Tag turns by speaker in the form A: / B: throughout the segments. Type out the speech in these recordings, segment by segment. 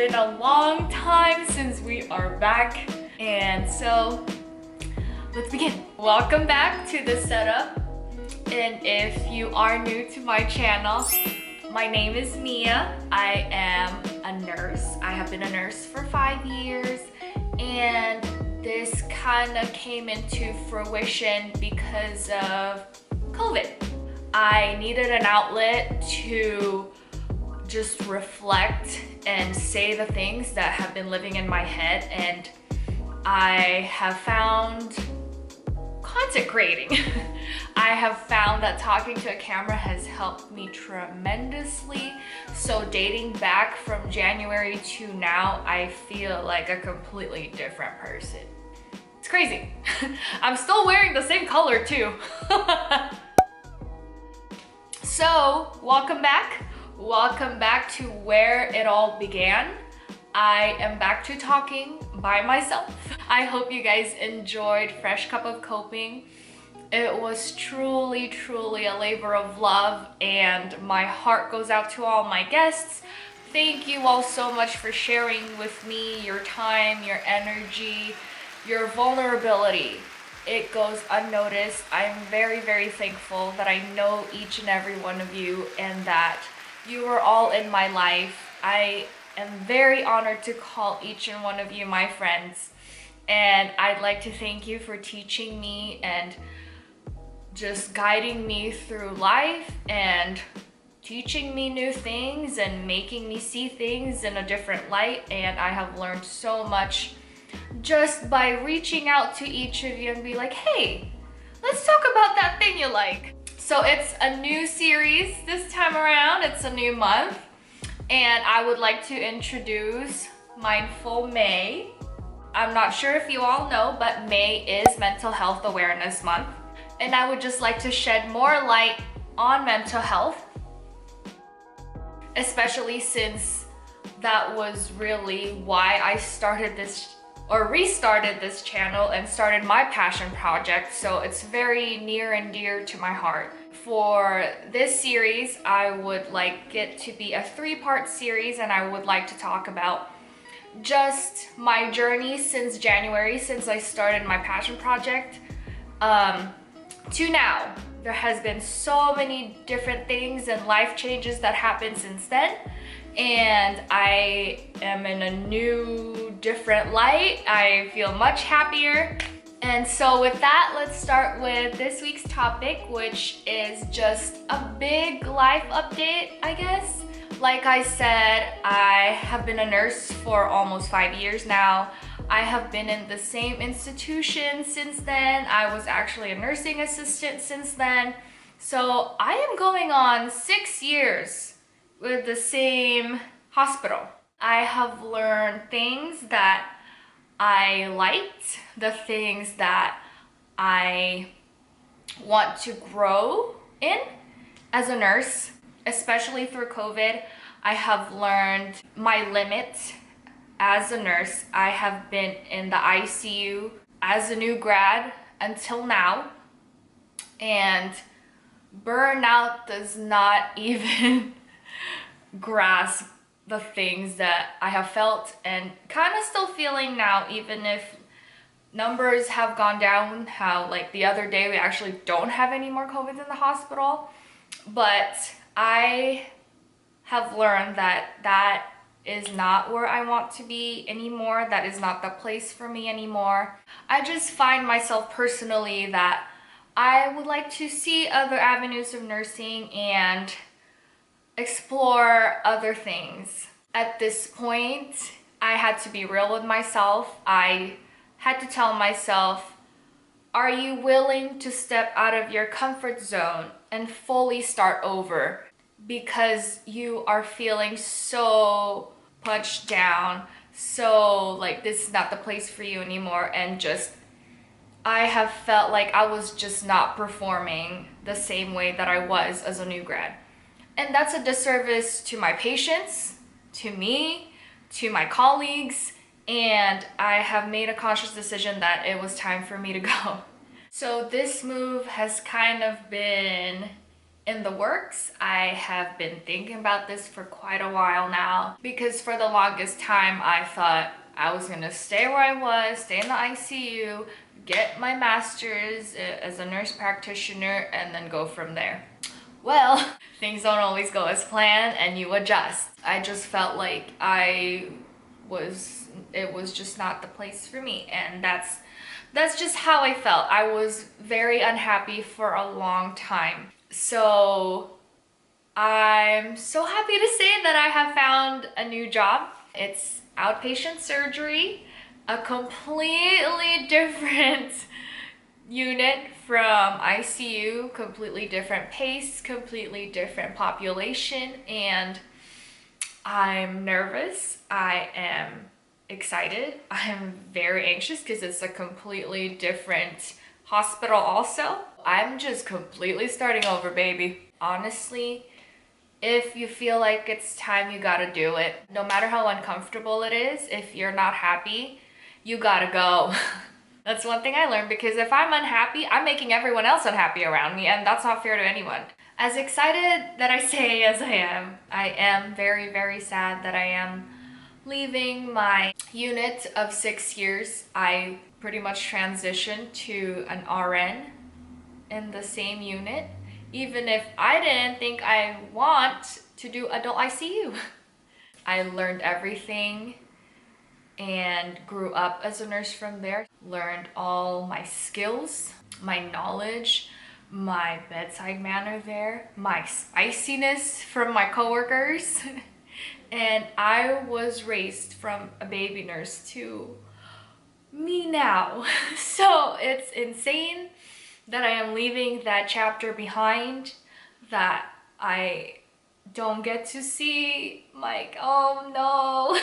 A: been a long time since we are back, and so let's begin. Welcome back to the setup, and if you are new to my channel, my name is Mia. I am a nurse. I have been a nurse for 5 years, and this kind of came into fruition because of COVID. I needed an outlet to just reflect and say the things that have been living in my head, and I have found content creating. I have found that talking to a camera has helped me tremendously. So dating back from January to now, I feel like a completely different person. It's crazy. I'm still wearing the same color too. So welcome back. Welcome back to where it all began. I am back to talking by myself. I hope you guys enjoyed Fresh Cup of Coping. It was truly a labor of love, and my heart goes out to all my guests. Thank you all so much for sharing with me your time, your energy, your vulnerability. It goes unnoticed. I'm very thankful that I know each and every one of you and that you are all in my life. I am very honored to call each and one of you my friends, and I'd like to thank you for teaching me and just guiding me through life and teaching me new things and making me see things in a different light. And I have learned so much just by reaching out to each of you and be like, hey, let's talk about that thing you like. So it's a new series this time around. It's a new month, and I would like to introduce Mindful May. I'm not sure if you all know, but May is Mental Health Awareness Month, and I would just like to shed more light on mental health, especially since that was really why I started this or restarted this channel and started my passion project. So it's very near and dear to my heart. For this series, I would like it to be a 3-part series, and I would like to talk about just my journey since January, since I started my passion project, to now. There has been so many different things and life changes that happened since then, and I am in a new, different light. I feel much happier. And so with that, let's start with this week's topic, which is just a big life update, I guess. Like I said, I have been a nurse for almost 5 years now. I have been in the same institution since then. I was actually a nursing assistant since then. So I am going on 6 years with the same hospital. I have learned things that I liked, the things that I want to grow in as a nurse, especially through COVID. I have learned my limits as a nurse. I have been in the ICU as a new grad until now, and burnout does not even grasp the things that I have felt and kind of still feeling now, even if numbers have gone down. How like the other day we actually don't have any more COVID in the hospital, but I have learned that that is not where I want to be anymore. That is not the place for me anymore. I just find myself personally that I would like to see other avenues of nursing and explore other things. At this point, I had to be real with myself. I had to tell myself, are you willing to step out of your comfort zone and fully start over? Because you are feeling so punched down, so like this is not the place for you anymore, and just I have felt like I was just not performing the same way that I was as a new grad. And that's a disservice to my patients, to me, to my colleagues, and I have made a conscious decision that it was time for me to go. So this move has kind of been in the works. I have been thinking about this for quite a while now because for the longest time I thought I was gonna stay where I was, stay in the ICU, get my master's as a nurse practitioner, and then go from there. Well, things don't always go as planned and you adjust. I just felt like it was just not the place for me, and that's just how I felt. I was very unhappy for a long time. So I'm so happy to say that I have found a new job. It's outpatient surgery, a completely different unit from ICU, completely different pace, completely different population, and I'm nervous. I am excited. I am very anxious because it's a completely different hospital also. I'm just completely starting over, baby. Honestly, if you feel like it's time, you gotta do it. No matter how uncomfortable it is, if you're not happy, you gotta go. That's one thing I learned, because if I'm unhappy, I'm making everyone else unhappy around me, and that's not fair to anyone. As excited that I say as I am very, very sad that I am leaving my unit of 6 years. I pretty much transitioned to an RN in the same unit, even if I didn't think I want to do adult ICU. I learned everything and grew up as a nurse from there. Learned all my skills, my knowledge, my bedside manner there, my spiciness from my coworkers. And I was raised from a baby nurse to me now. So it's insane that I am leaving that chapter behind, that I don't get to see oh no,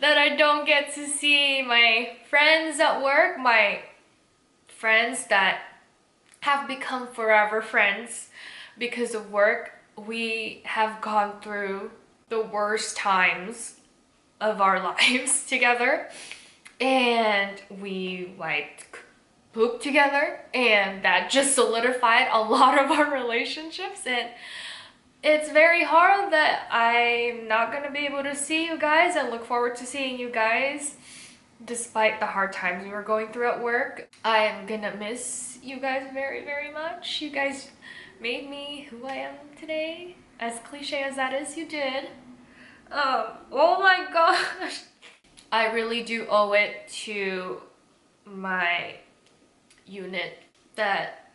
A: that I don't get to see my friends at work, my friends that have become forever friends because of work. We have gone through the worst times of our lives together, and we like pooped together, and that just solidified a lot of our relationships. And it's very hard that I'm not gonna be able to see you guys and look forward to seeing you guys despite the hard times we were going through at work. I am gonna miss you guys very, very much. You guys made me who I am today. As cliche as that is, you did. Oh my gosh. I really do owe it to my unit that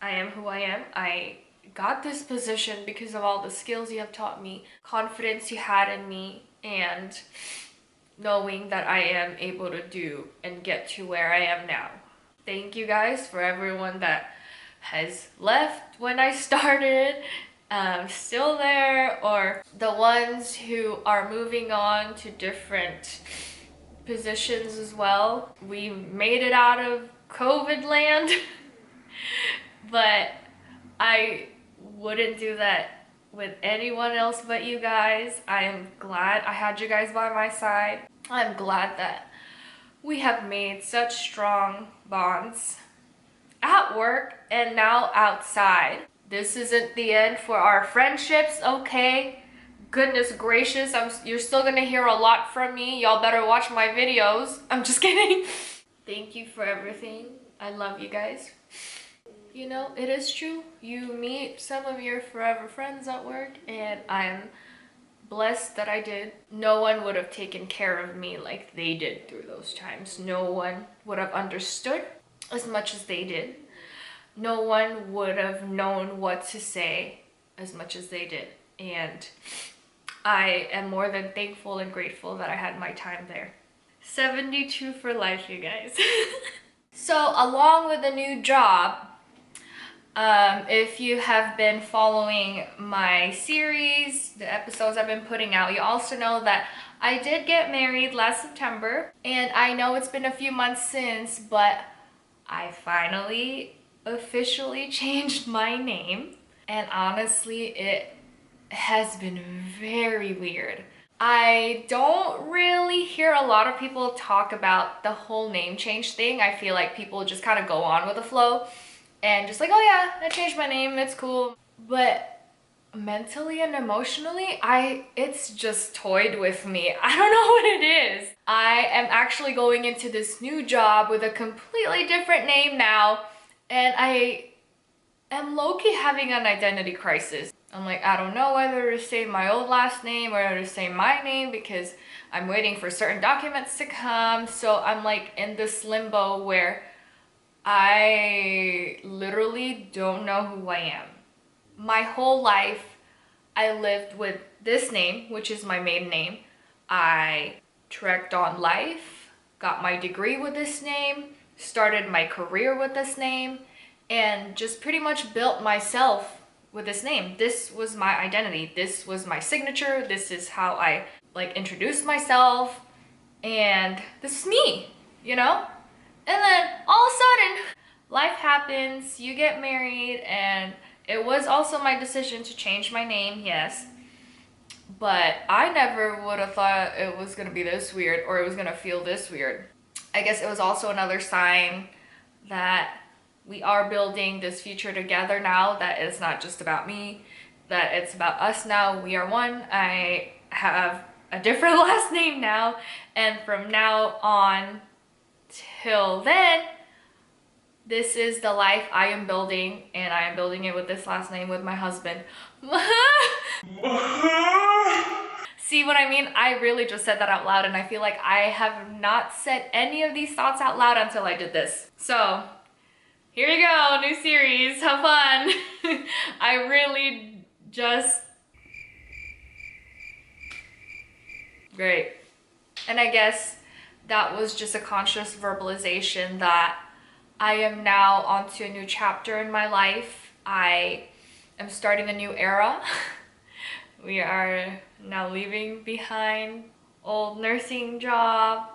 A: I am who I am. I got this position because of all the skills you have taught me, confidence you had in me, and knowing that I am able to do and get to where I am now. Thank you guys for everyone that has left when I started, still there, or the ones who are moving on to different positions as well. We made it out of COVID land, but I wouldn't do that with anyone else but you guys. I am glad I had you guys by my side. I'm glad that we have made such strong bonds at work and now outside. This isn't the end for our friendships, okay? Goodness gracious, you're still gonna hear a lot from me. Y'all better watch my videos. I'm just kidding. Thank you for everything. I love you guys. You know, it is true. You meet some of your forever friends at work, and I'm blessed that I did. No one would have taken care of me like they did through those times. No one would have understood as much as they did. No one would have known what to say as much as they did. And I am more than thankful and grateful that I had my time there. 72 for life, you guys. So along with the new job, if you have been following my series, the episodes I've been putting out, you also know that I did get married last September. And I know it's been a few months since, but I finally officially changed my name. And honestly, it has been very weird. I don't really hear a lot of people talk about the whole name change thing. I feel like people just kind of go on with the flow. and just like, oh yeah, I changed my name, it's cool. But mentally and emotionally, it's just toyed with me. I don't know what it is. I am actually going into this new job with a completely different name now, and I am low-key having an identity crisis. I'm like, I don't know whether to say my old last name or to say my name because I'm waiting for certain documents to come. So I'm like in this limbo where I literally don't know who I am. My whole life, I lived with this name, which is my maiden name. I trekked on life, got my degree with this name, started my career with this name, and just pretty much built myself with this name. This was my identity. This was my signature. This is how I like introduced myself. And this is me, you know? And then all of a sudden, life happens, you get married, and it was also my decision to change my name, yes. But I never would have thought it was gonna be this weird or it was gonna feel this weird. I guess it was also another sign that we are building this future together now, that it's not just about me, that it's about us now. We are one. I have a different last name now, and from now on till then, this is the life I am building, and I am building it with this last name with my husband. See what I mean? I really just said that out loud, and I feel like I have not said any of these thoughts out loud until I did this. So here you go, new series, have fun. I really just, great. And I guess that was just a conscious verbalization that I am now onto a new chapter in my life. I am starting a new era. We are now leaving behind old nursing job,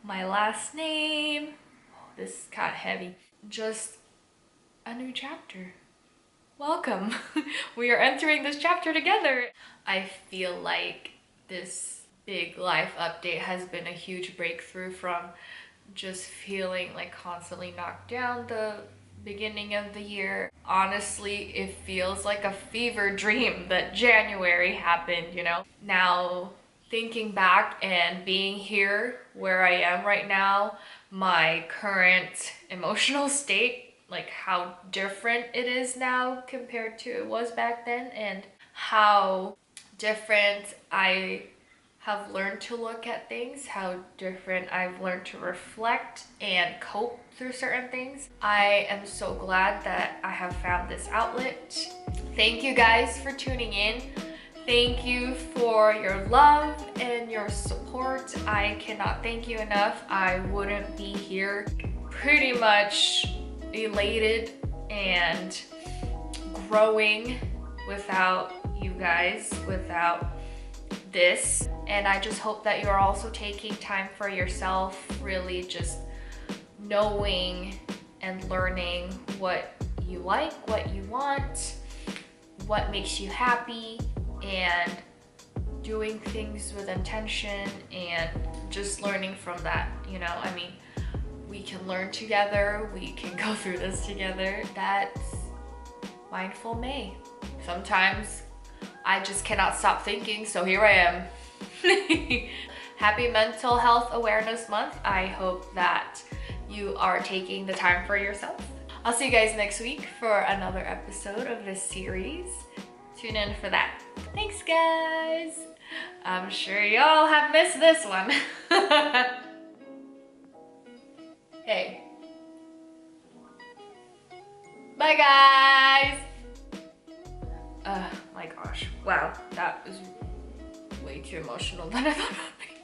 A: my last name. Oh, this got heavy. Just a new chapter. Welcome. We are entering this chapter together. I feel like this big life update has been a huge breakthrough from just feeling like constantly knocked down the beginning of the year. Honestly, it feels like a fever dream that January happened, you know? Now, thinking back and being here where I am right now, my current emotional state, like how different it is now compared to it was back then, and how different I have learned to look at things, how different I've learned to reflect and cope through certain things. I am so glad that I have found this outlet. Thank you guys for tuning in. Thank you for your love and your support. I cannot thank you enough. I wouldn't be here. Pretty much elated and growing without you guys, without this. And I just hope that you're also taking time for yourself, really just knowing and learning what you like, what you want, what makes you happy, and doing things with intention and just learning from that, you know? I mean, we can learn together, we can go through this together. That's Mindful May. Sometimes I just cannot stop thinking, so here I am. Happy Mental Health Awareness Month. I hope that you are taking the time for yourself. I'll see you guys next week for another episode of this series. Tune in for that. Thanks, guys. I'm sure y'all have missed this one. Hey. Bye, guys. My gosh. Wow, that was way too emotional than I thought it would be.